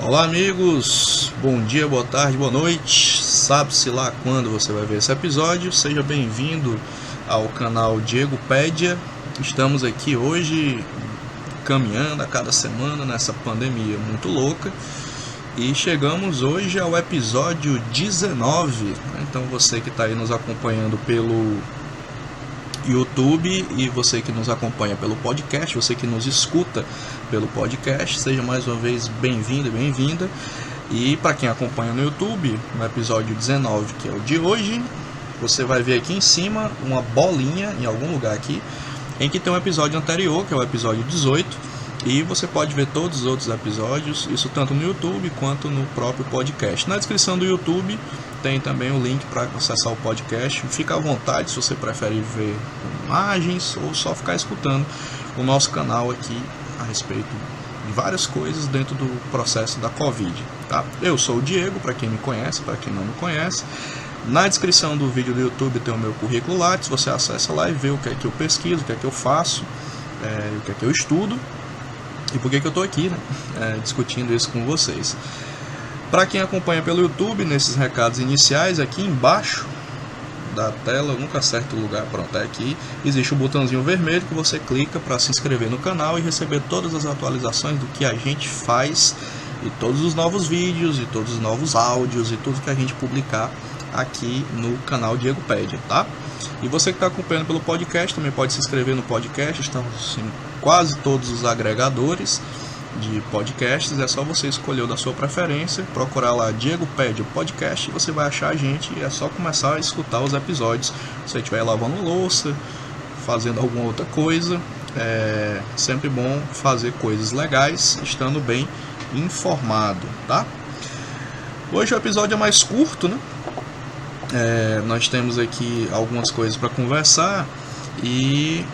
Olá amigos, bom dia, boa tarde, boa noite, sabe-se lá quando você vai ver esse episódio. Seja bem-vindo ao canal Diego Pédia. Estamos aqui hoje caminhando a cada semana nessa pandemia muito louca e chegamos hoje ao episódio 19, Então você que está aí nos acompanhando pelo YouTube e você que nos acompanha pelo podcast, você que nos escuta pelo podcast, seja mais uma vez bem-vindo e bem-vinda. E para quem acompanha no YouTube, no episódio 19, que é o de hoje, você vai ver aqui em cima uma bolinha em algum lugar aqui, em que tem um episódio anterior, que é o episódio 18, e você pode ver todos os outros episódios, isso tanto no YouTube quanto no próprio podcast. Na descrição do YouTube tem também o link para acessar o podcast. Fica à vontade se você prefere ver imagens ou só ficar escutando o nosso canal aqui a respeito de várias coisas dentro do processo da Covid, tá? Eu sou o Diego, para quem me conhece, para quem não me conhece. Na descrição do vídeo do YouTube tem o meu currículo Lattes, você acessa lá e vê o que é que eu pesquiso, o que é que eu faço, o que é que eu estudo e por que eu estou aqui, discutindo isso com vocês. Para quem acompanha pelo YouTube, nesses recados iniciais, aqui embaixo da tela, eu nunca acerto o lugar, pronto, é aqui, existe o botãozinho vermelho que você clica para se inscrever no canal e receber todas as atualizações do que a gente faz e todos os novos vídeos e todos os novos áudios e tudo que a gente publicar aqui no canal Diego Pédia, tá? E você que está acompanhando pelo podcast também pode se inscrever no podcast, estamos em quase todos os agregadores de podcasts, é só você escolher o da sua preferência, procurar lá Diego Pédia Podcast e você vai achar a gente e é só começar a escutar os episódios. Se você estiver lavando louça, fazendo alguma outra coisa, é sempre bom fazer coisas legais, estando bem informado, tá? Hoje o episódio é mais curto, né? Nós temos aqui algumas coisas para conversar e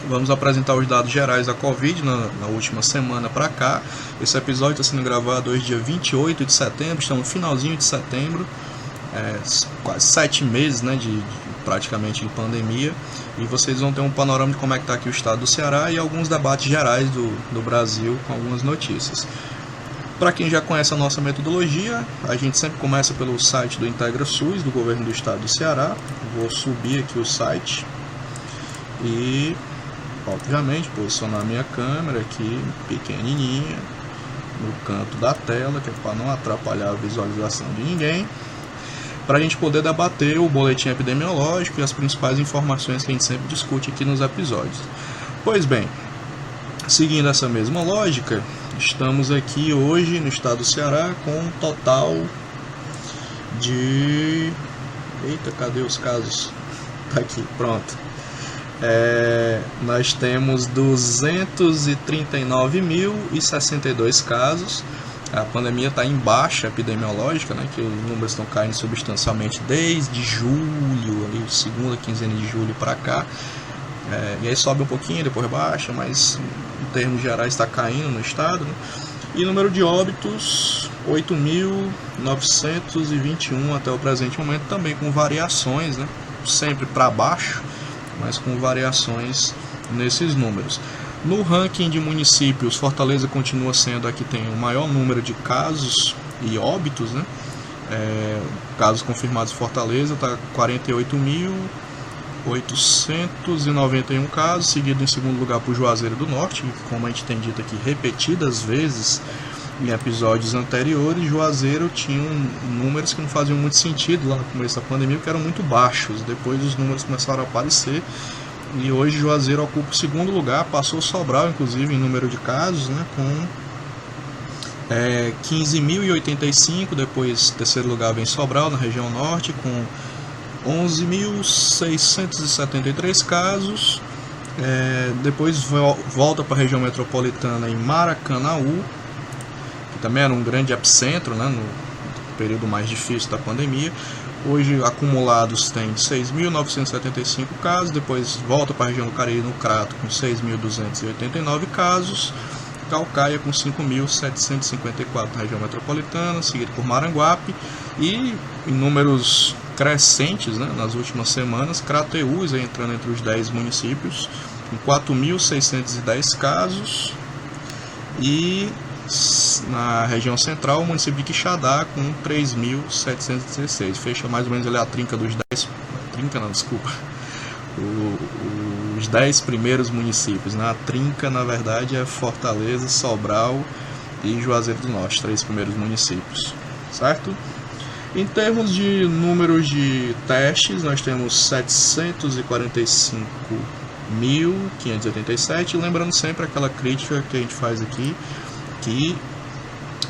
vamos apresentar os dados gerais da Covid na última semana para cá. Esse episódio está sendo gravado hoje, dia 28 de setembro, estamos no finalzinho de setembro, quase 7 meses, praticamente de pandemia, e vocês vão ter um panorama de como é que está aqui o estado do Ceará e alguns debates gerais do Brasil com algumas notícias. Para quem já conhece a nossa metodologia, a gente sempre começa pelo site do IntegraSUS, do governo do estado do Ceará. Vou subir aqui o site e, obviamente, posicionar minha câmera aqui pequenininha no canto da tela, que é para não atrapalhar a visualização de ninguém, para a gente poder debater o boletim epidemiológico e as principais informações que a gente sempre discute aqui nos episódios. Pois bem, seguindo essa mesma lógica, estamos aqui hoje no estado do Ceará com um total de... Eita, cadê os casos? Tá aqui, pronto. Nós temos 239.062 casos. A pandemia está em baixa epidemiológica, que os números estão caindo substancialmente desde julho, ali, segunda quinzena de julho para cá. E aí sobe um pouquinho, depois baixa, mas em termos gerais está caindo no estado, E número de óbitos, 8.921 até o presente momento, também com variações, sempre para baixo, mas com variações nesses números. No ranking de municípios, Fortaleza continua sendo a que tem o maior número de casos e óbitos, casos confirmados em Fortaleza está 48.891 casos, seguido em segundo lugar por Juazeiro do Norte, que, como a gente tem dito aqui repetidas vezes em episódios anteriores, Juazeiro tinha números que não faziam muito sentido lá no começo da pandemia, porque eram muito baixos. Depois os números começaram a aparecer e hoje Juazeiro ocupa o segundo lugar, passou Sobral inclusive em número de casos, com 15.085, depois terceiro lugar vem Sobral na região norte com 11.673 casos, depois volta para a região metropolitana em Maracanaú, que também era um grande epicentro, no período mais difícil da pandemia. Hoje acumulados tem 6.975 casos, depois volta para a região do Cariri, no Crato, com 6.289 casos, Calcaia com 5.754 na região metropolitana, seguido por Maranguape, e em números crescentes, nas últimas semanas, Crateús entrando entre os 10 municípios, com 4.610 casos, e na região central, o município de Quixadá com 3.716. Fecha mais ou menos ali a trinca dos 10... Trinca não, desculpa. Os 10 primeiros municípios. A trinca, na verdade, é Fortaleza, Sobral e Juazeiro do Norte, 3 primeiros municípios, certo? Em termos de números de testes, nós temos 745.587, lembrando sempre aquela crítica que a gente faz aqui, que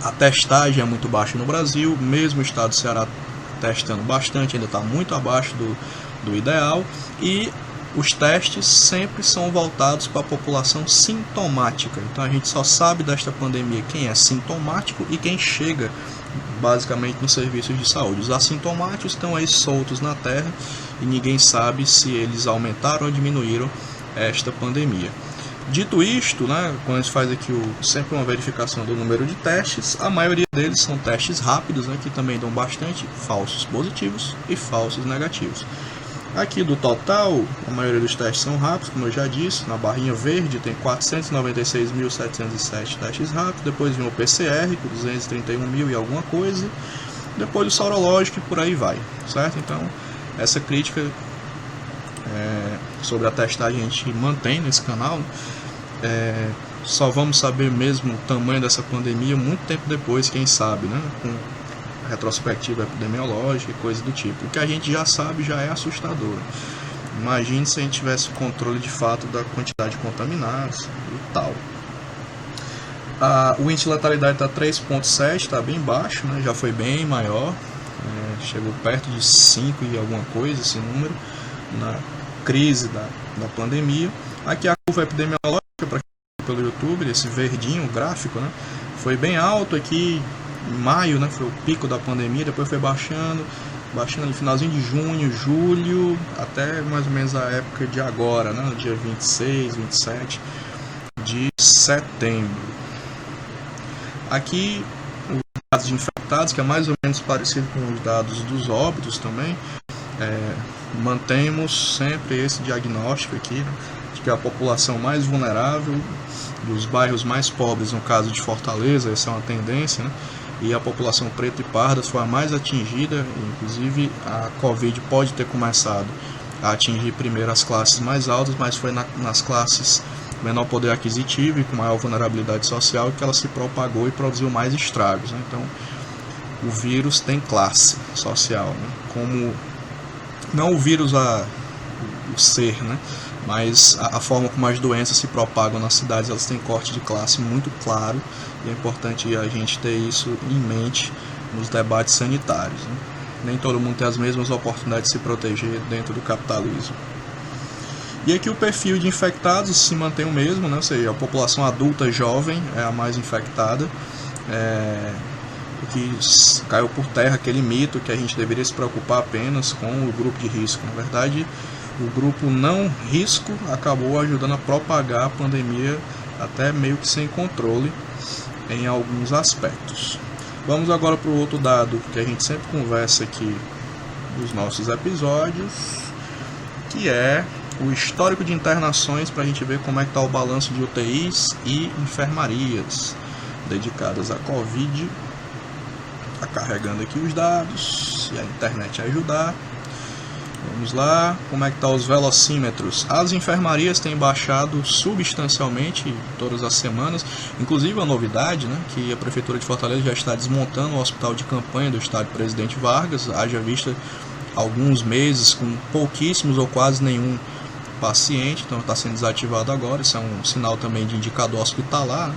a testagem é muito baixa no Brasil, mesmo o estado do Ceará testando bastante, ainda está muito abaixo do ideal, e os testes sempre são voltados para a população sintomática. Então a gente só sabe desta pandemia quem é sintomático e quem chega basicamente nos serviços de saúde. Os assintomáticos estão aí soltos na terra e ninguém sabe se eles aumentaram ou diminuíram esta pandemia. Dito isto, quando a gente faz aqui sempre uma verificação do número de testes, a maioria deles são testes rápidos, que também dão bastante falsos positivos e falsos negativos. Aqui do total, a maioria dos testes são rápidos, como eu já disse. Na barrinha verde tem 496.707 testes rápidos, depois vem o PCR com 231.000 e alguma coisa, depois o sorológico e por aí vai, certo? Então, essa crítica sobre a testagem a gente mantém nesse canal. Só vamos saber mesmo o tamanho dessa pandemia muito tempo depois, quem sabe, com retrospectiva epidemiológica e coisa do tipo. O que a gente já sabe já é assustador. Imagine se a gente tivesse controle de fato da quantidade de contaminados e tal. O índice de letalidade está 3,7, está bem baixo, já foi bem maior, chegou perto de 5 e alguma coisa esse número, na crise da pandemia. Aqui a curva epidemiológica, para quem pelo YouTube, esse verdinho, o gráfico, foi bem alto aqui. Em maio, foi o pico da pandemia, depois foi baixando no finalzinho de junho, julho, até mais ou menos a época de agora, no dia 26, 27 de setembro. Aqui, os dados de infectados, que é mais ou menos parecido com os dados dos óbitos também, mantemos sempre esse diagnóstico aqui, de que a população mais vulnerável, dos bairros mais pobres, no caso de Fortaleza, essa é uma tendência, e a população preta e parda foi a mais atingida. Inclusive a Covid pode ter começado a atingir primeiro as classes mais altas, mas foi nas classes menor poder aquisitivo e com maior vulnerabilidade social que ela se propagou e produziu mais estragos. Então o vírus tem classe social, como não o vírus o ser, mas a forma como as doenças se propagam nas cidades, elas têm corte de classe muito claro, e é importante a gente ter isso em mente nos debates sanitários. Nem todo mundo tem as mesmas oportunidades de se proteger dentro do capitalismo. E aqui o perfil de infectados se mantém o mesmo, ou seja, a população adulta jovem é a mais infectada, o que caiu por terra aquele mito que a gente deveria se preocupar apenas com o grupo de risco. Na verdade, o grupo não risco acabou ajudando a propagar a pandemia até meio que sem controle em alguns aspectos. Vamos agora para o outro dado que a gente sempre conversa aqui nos nossos episódios, que é o histórico de internações, para a gente ver como é que está o balanço de UTIs e enfermarias dedicadas à Covid. Está carregando aqui os dados, e a internet ajudar. Vamos lá, como é que estão os velocímetros? As enfermarias têm baixado substancialmente todas as semanas, inclusive uma novidade, que a Prefeitura de Fortaleza já está desmontando o hospital de campanha do estádio Presidente Vargas, haja vista alguns meses com pouquíssimos ou quase nenhum paciente, então está sendo desativado agora. Isso é um sinal também de indicador hospitalar,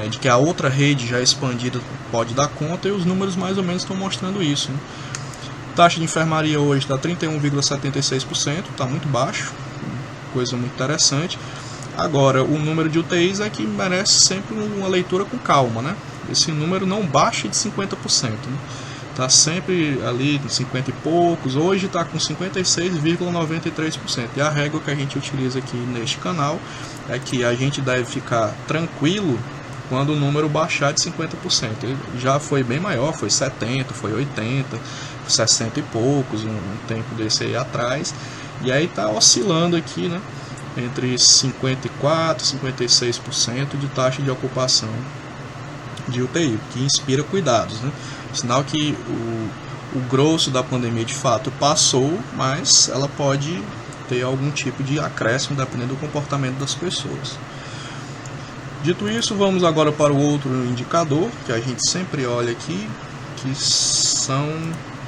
de que a outra rede já expandida pode dar conta, e os números mais ou menos estão mostrando isso. Taxa de enfermaria hoje está 31,76%, está muito baixo, coisa muito interessante. Agora, o número de UTIs é que merece sempre uma leitura com calma, Esse número não baixa de 50%, Está sempre ali em 50 e poucos, hoje está com 56,93%. E a régua que a gente utiliza aqui neste canal é que a gente deve ficar tranquilo quando o número baixar de 50%. Ele já foi bem maior, foi 70%, foi 80%, 60 e poucos, um tempo desse aí atrás, e aí está oscilando aqui, entre 54% e 56% de taxa de ocupação de UTI, que inspira cuidados, né? Sinal que o grosso da pandemia de fato passou, mas ela pode ter algum tipo de acréscimo dependendo do comportamento das pessoas. Dito isso, vamos agora para o outro indicador que a gente sempre olha aqui, que são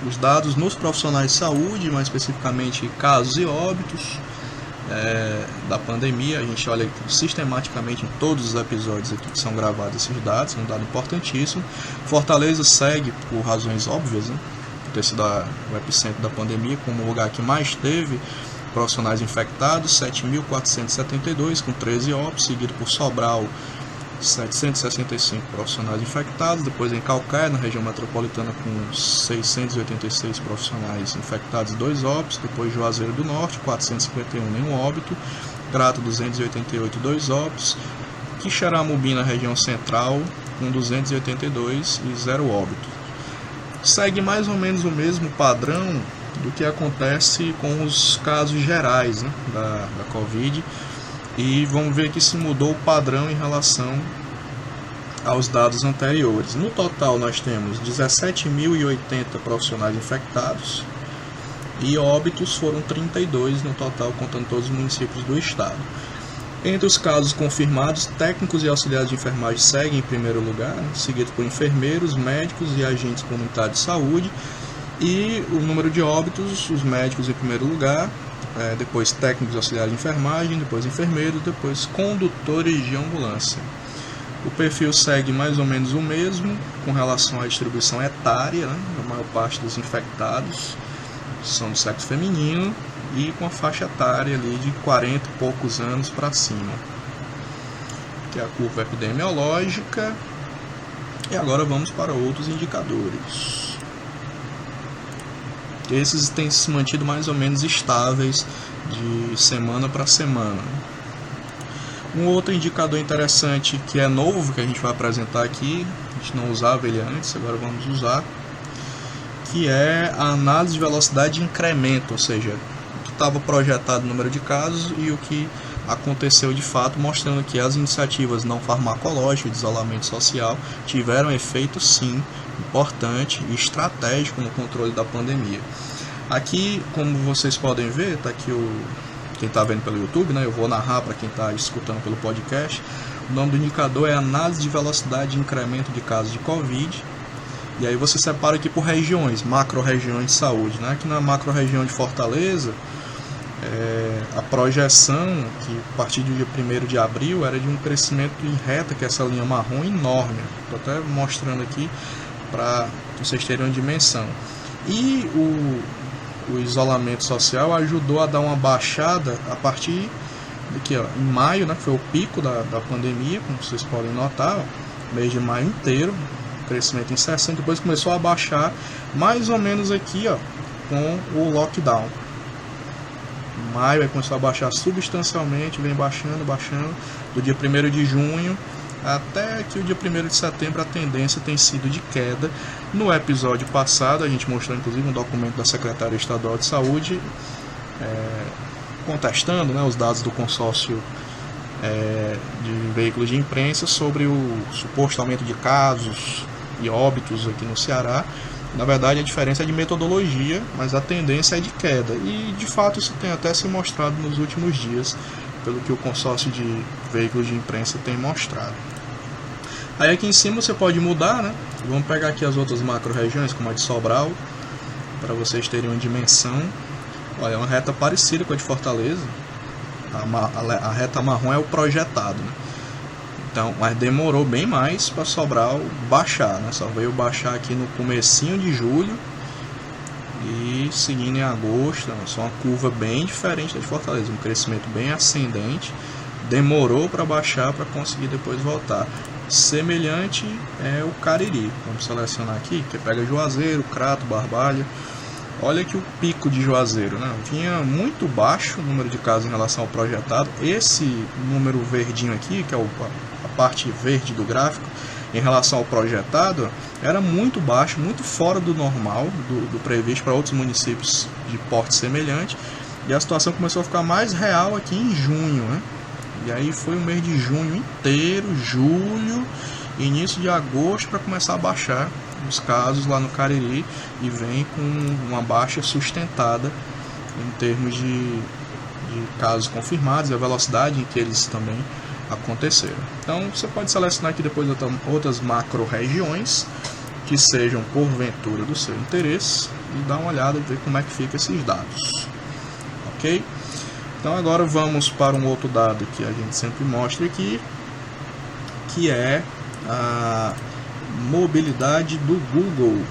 os dados nos profissionais de saúde, mais especificamente casos e óbitos da pandemia. A gente olha sistematicamente em todos os episódios aqui que são gravados esses dados, é um dado importantíssimo. Fortaleza segue, por razões óbvias, né, por ter sido o epicentro da pandemia, como o lugar que mais teve profissionais infectados, 7.472 com 13 óbitos, seguido por Sobral, 765 profissionais infectados, depois em Calcaia, na região metropolitana, com 686 profissionais infectados e 2 óbitos, depois Juazeiro do Norte, 451, nenhum óbito, Crato, 288, 2 óbitos, Quixeramobim, na região central, com 282 e 0 óbito. Segue mais ou menos o mesmo padrão do que acontece com os casos gerais, né, da Covid. E vamos ver que se mudou o padrão em relação aos dados anteriores. No total nós temos 17.080 profissionais infectados e óbitos foram 32 no total, contando todos os municípios do estado. Entre os casos confirmados, técnicos e auxiliares de enfermagem seguem em primeiro lugar, seguido por enfermeiros, médicos e agentes comunitários de saúde. E o número de óbitos, os médicos em primeiro lugar, depois técnicos auxiliares de enfermagem, depois enfermeiros, depois condutores de ambulância. O perfil segue mais ou menos o mesmo com relação à distribuição etária, né? A maior parte dos infectados são do sexo feminino e com a faixa etária ali de 40 e poucos anos para cima. Que é a curva epidemiológica. E agora vamos para outros indicadores. Esses têm se mantido mais ou menos estáveis de semana para semana. Um outro indicador interessante que é novo, que a gente vai apresentar aqui, a gente não usava ele antes, agora vamos usar, que é a análise de velocidade de incremento, ou seja, o que estava projetado no número de casos e o que aconteceu de fato, mostrando que as iniciativas não farmacológicas de isolamento social tiveram efeito sim importante e estratégico no controle da pandemia. Aqui, como vocês podem ver, está aqui quem está vendo pelo YouTube, né? Eu vou narrar para quem está escutando pelo podcast. O nome do indicador é Análise de Velocidade de Incremento de Casos de Covid. E aí você separa aqui por regiões, macro-regiões de saúde, né? Aqui na macro-região de Fortaleza, a projeção, que a partir do dia 1º de abril, era de um crescimento em reta, que é essa linha marrom enorme. Estou até mostrando aqui para vocês terem uma dimensão. E o isolamento social ajudou a dar uma baixada a partir daqui, ó, em maio, né, que foi o pico da pandemia, como vocês podem notar, ó, mês de maio inteiro, crescimento em 60%, depois começou a baixar mais ou menos aqui, ó, com o lockdown. Em maio aí começou a baixar substancialmente, vem baixando, do dia 1º de junho até que o dia 1º de setembro a tendência tem sido de queda. No episódio passado a gente mostrou inclusive um documento da Secretaria Estadual de Saúde contestando, né, os dados do consórcio de veículos de imprensa sobre o suposto aumento de casos e óbitos aqui no Ceará. Na verdade a diferença é de metodologia, mas a tendência é de queda, e de fato isso tem até se mostrado nos últimos dias, pelo que o consórcio de veículos de imprensa tem mostrado. Aí aqui em cima você pode mudar, né? Vamos pegar aqui as outras macro-regiões, como a de Sobral, para vocês terem uma dimensão. Olha, é uma reta parecida com a de Fortaleza. A reta marrom é o projetado, né? Então, mas demorou bem mais para Sobral baixar, né? Só veio baixar aqui no comecinho de julho e seguindo em agosto. Só uma curva bem diferente da de Fortaleza, um crescimento bem ascendente. Demorou para baixar para conseguir depois voltar. Semelhante é o Cariri. Vamos selecionar aqui, que pega Juazeiro, Crato, Barbalha. Olha que o pico de Juazeiro, né? Vinha muito baixo o número de casos em relação ao projetado. Esse número verdinho aqui, que é a parte verde do gráfico, em relação ao projetado, era muito baixo, muito fora do normal, do previsto para outros municípios de porte semelhante. E a situação começou a ficar mais real aqui em junho, né? E aí foi o mês de junho inteiro, julho início de agosto para começar a baixar os casos lá no Cariri, e vem com uma baixa sustentada em termos de casos confirmados e a velocidade em que eles também aconteceram. Então você pode selecionar aqui depois outras macro-regiões que sejam porventura do seu interesse e dar uma olhada e ver como é que fica esses dados. Ok? Então agora vamos para um outro dado que a gente sempre mostra aqui, que é a mobilidade do Google.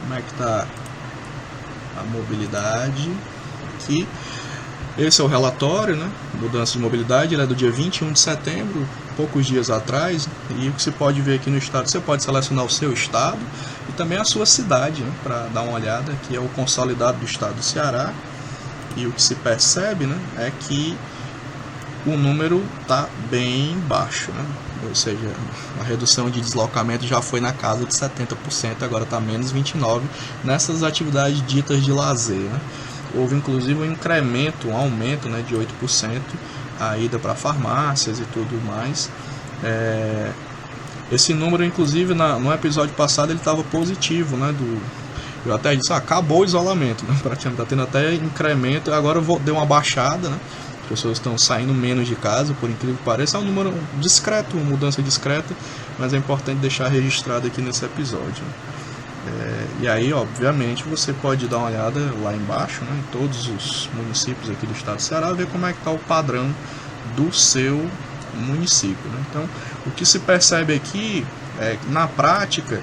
Como é que está a mobilidade aqui? Esse é o relatório, né? Mudança de mobilidade, ele é do dia 21 de setembro, poucos dias atrás, e o que você pode ver aqui no estado, você pode selecionar o seu estado e também a sua cidade, né? Para dar uma olhada, que é o consolidado do estado do Ceará, e o que se percebe, né, é que o número está bem baixo, né? Ou seja, a redução de deslocamento já foi na casa de 70%, agora está menos 29% nessas atividades ditas de lazer, né? Houve inclusive um incremento, um aumento, né, de 8%, a ida para farmácias e tudo mais. Esse número, inclusive, no episódio passado, ele estava positivo, né? Eu até disse, acabou o isolamento, né? Praticamente está tendo até incremento, agora deu uma baixada, né? As pessoas estão saindo menos de casa, por incrível que pareça. É um número discreto, uma mudança discreta, mas é importante deixar registrado aqui nesse episódio. E aí, obviamente, você pode dar uma olhada lá embaixo, né, em todos os municípios aqui do estado do Ceará, ver como é que está o padrão do seu município, né? Então, o que se percebe aqui é que, na prática,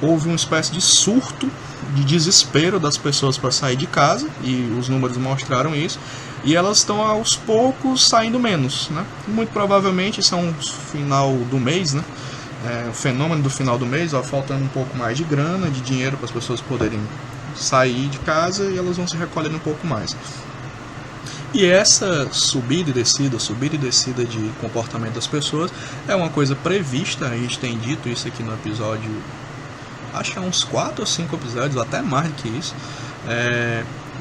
houve uma espécie de surto, de desespero das pessoas para sair de casa, e os números mostraram isso, e elas estão aos poucos saindo menos, né? Muito provavelmente isso é um final do mês, né? O fenômeno do final do mês, faltando um pouco mais de grana, de dinheiro para as pessoas poderem sair de casa, e elas vão se recolhendo um pouco mais. E essa subida e descida de comportamento das pessoas é uma coisa prevista. A gente tem dito isso aqui no episódio, acho que é uns 4 ou 5 episódios, até mais do que isso,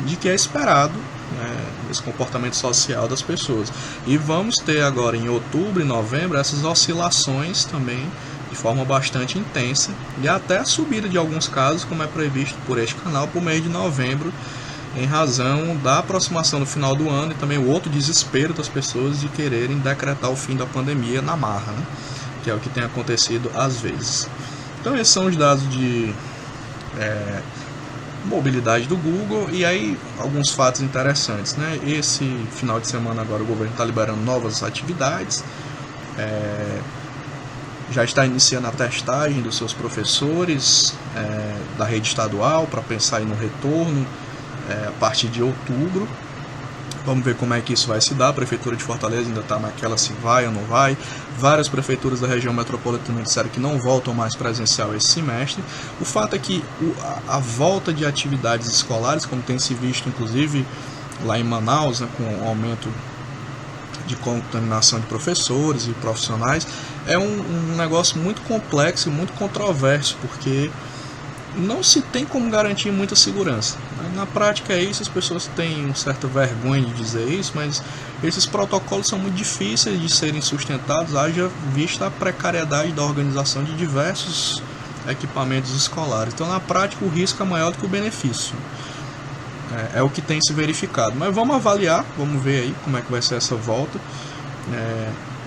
de que é esperado esse comportamento social das pessoas. E vamos ter agora em outubro e novembro essas oscilações também de forma bastante intensa, e até a subida de alguns casos, como é previsto por este canal, para o mês de novembro, em razão da aproximação do final do ano e também o outro desespero das pessoas de quererem decretar o fim da pandemia na marra, né? Que é o que tem acontecido às vezes. Então esses são os dados de mobilidade do Google. E aí alguns fatos interessantes, né? Esse final de semana agora o governo está liberando novas atividades, já está iniciando a testagem dos seus professores da rede estadual para pensar no retorno a partir de outubro. Vamos ver como é que isso vai se dar. A Prefeitura de Fortaleza ainda está naquela se vai ou não vai. Várias prefeituras da região metropolitana disseram que não voltam mais presencial esse semestre. O fato é que a volta de atividades escolares, como tem se visto inclusive lá em Manaus, né, com o aumento de contaminação de professores e profissionais, é um negócio muito complexo e muito controverso, porque não se tem como garantir muita segurança. Na prática é isso, as pessoas têm uma certa vergonha de dizer isso, mas esses protocolos são muito difíceis de serem sustentados, haja vista a precariedade da organização de diversos equipamentos escolares. Então, na prática, o risco é maior do que o benefício. É o que tem se verificado. Mas vamos avaliar, vamos ver aí como é que vai ser essa volta.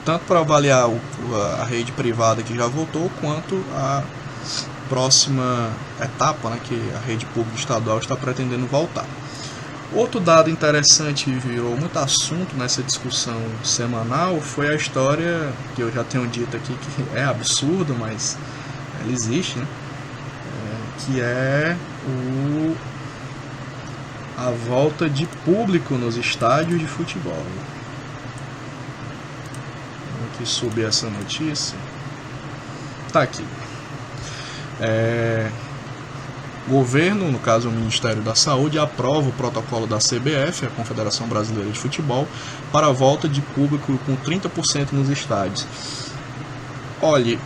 Tanto para avaliar a rede privada que já voltou, quanto a próxima etapa, né, que a rede pública estadual está pretendendo voltar. Outro dado interessante e virou muito assunto nessa discussão semanal foi a história, que eu já tenho dito aqui que é absurdo, mas ela existe, né? Que é a volta de público nos estádios de futebol. Vamos aqui subir essa notícia. Tá aqui. O governo, no caso o Ministério da Saúde, aprova o protocolo da CBF, a Confederação Brasileira de Futebol, para a volta de público com 30% nos estádios. Olha,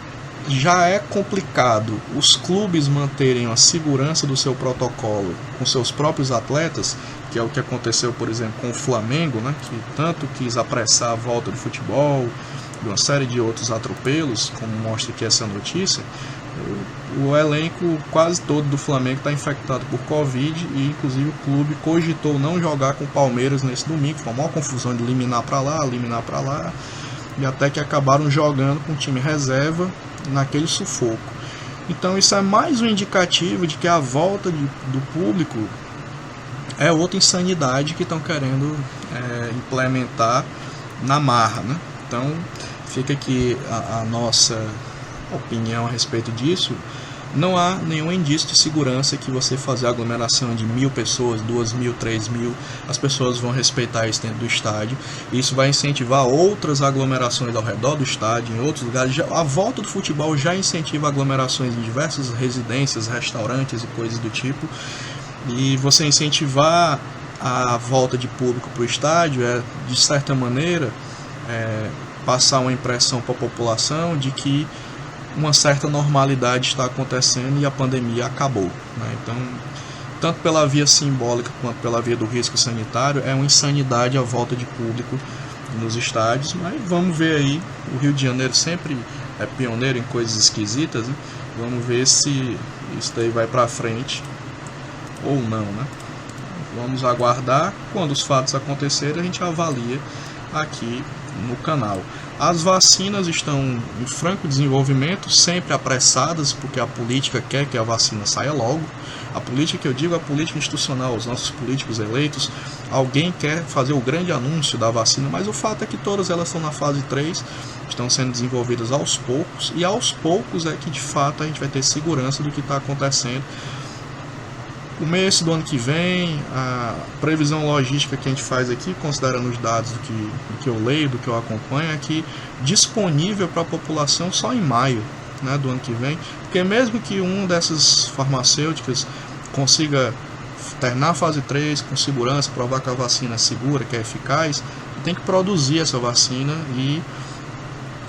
já é complicado os clubes manterem a segurança do seu protocolo com seus próprios atletas, que é o que aconteceu, por exemplo, com o Flamengo, né, que tanto quis apressar a volta do futebol, uma série de outros atropelos, como mostra aqui essa notícia, o elenco quase todo do Flamengo está infectado por Covid e inclusive o clube cogitou não jogar com o Palmeiras nesse domingo. Foi uma maior confusão de eliminar para lá, e até que acabaram jogando com o time reserva naquele sufoco. Então isso é mais um indicativo de que a volta do público é outra insanidade que estão querendo implementar na marra, né? Então fica aqui a nossa opinião a respeito disso. Não há nenhum indício de segurança que você fazer aglomeração de 1.000 pessoas, 2.000, 3.000, as pessoas vão respeitar isso dentro do estádio. Isso vai incentivar outras aglomerações ao redor do estádio, em outros lugares. A volta do futebol já incentiva aglomerações em diversas residências, restaurantes e coisas do tipo. E você incentivar a volta de público para o estádio de certa maneira, passar uma impressão para a população de que uma certa normalidade está acontecendo e a pandemia acabou, né? Então, tanto pela via simbólica quanto pela via do risco sanitário, é uma insanidade a volta de público nos estádios, mas vamos ver aí. O Rio de Janeiro sempre é pioneiro em coisas esquisitas, né? Vamos ver se isso daí vai para frente ou não, né? Vamos aguardar. Quando os fatos acontecerem, a gente avalia aqui no canal. As vacinas estão em franco desenvolvimento, sempre apressadas, porque a política quer que a vacina saia logo. A política que eu digo é a política institucional, os nossos políticos eleitos. Alguém quer fazer o grande anúncio da vacina, mas o fato é que todas elas estão na fase 3, estão sendo desenvolvidas aos poucos, e aos poucos é que de fato a gente vai ter segurança do que está acontecendo. Começo do ano que vem, a previsão logística que a gente faz aqui, considerando os dados do que eu leio, do que eu acompanho, é que disponível para a população só em maio, né, do ano que vem, porque mesmo que uma dessas farmacêuticas consiga terminar a fase 3 com segurança, provar que a vacina é segura, que é eficaz, tem que produzir essa vacina e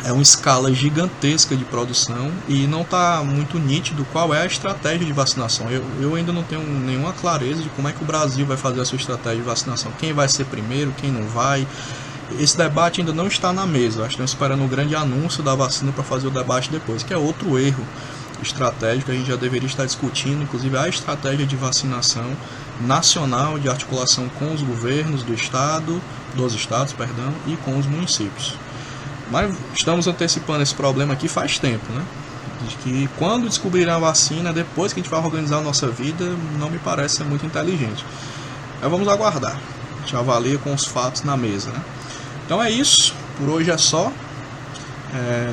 é uma escala gigantesca de produção e não está muito nítido qual é a estratégia de vacinação. Eu ainda não tenho nenhuma clareza de como é que o Brasil vai fazer a sua estratégia de vacinação. Quem vai ser primeiro, quem não vai. Esse debate ainda não está na mesa. Acho que estão esperando o grande anúncio da vacina para fazer o debate depois, que é outro erro estratégico. A gente já deveria estar discutindo, inclusive, a estratégia de vacinação nacional, de articulação com os governos dos estados, e com os municípios. Mas estamos antecipando esse problema aqui faz tempo, né? De que quando descobrirem a vacina, depois que a gente vai organizar a nossa vida, não me parece ser muito inteligente. Mas vamos aguardar. A gente avalia com os fatos na mesa, né? Então é isso. Por hoje é só.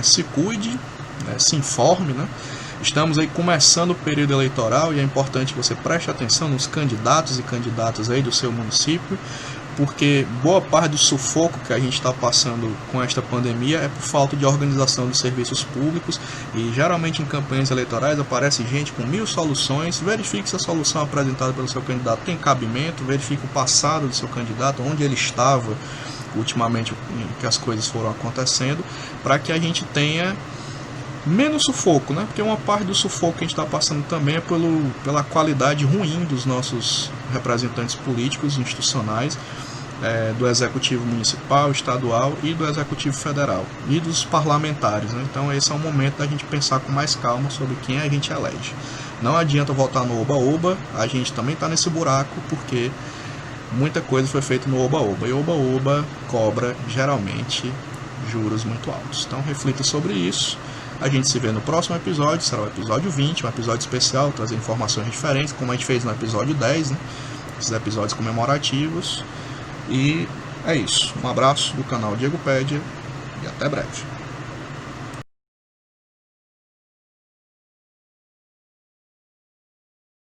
Se cuide, se informe, né? Estamos aí começando o período eleitoral e é importante que você preste atenção nos candidatos e candidatas aí do seu município, porque boa parte do sufoco que a gente está passando com esta pandemia é por falta de organização dos serviços públicos e geralmente em campanhas eleitorais aparece gente com 1000 soluções. Verifique se a solução apresentada pelo seu candidato tem cabimento, verifique o passado do seu candidato, onde ele estava ultimamente, que as coisas foram acontecendo, para que a gente tenha menos sufoco, né? Porque uma parte do sufoco que a gente está passando também é pela qualidade ruim dos nossos representantes políticos institucionais, do executivo municipal, estadual e do executivo federal e dos parlamentares, né? Então esse é o momento da gente pensar com mais calma sobre quem a gente elege. Não adianta voltar no oba-oba, a gente também está nesse buraco porque muita coisa foi feita no oba-oba e oba-oba cobra geralmente juros muito altos. Então reflita sobre isso. A gente se vê no próximo episódio, será o episódio 20, um episódio especial, trazer informações diferentes, como a gente fez no episódio 10, né? Esses episódios comemorativos. E é isso. Um abraço do canal Diego Pédia e até breve.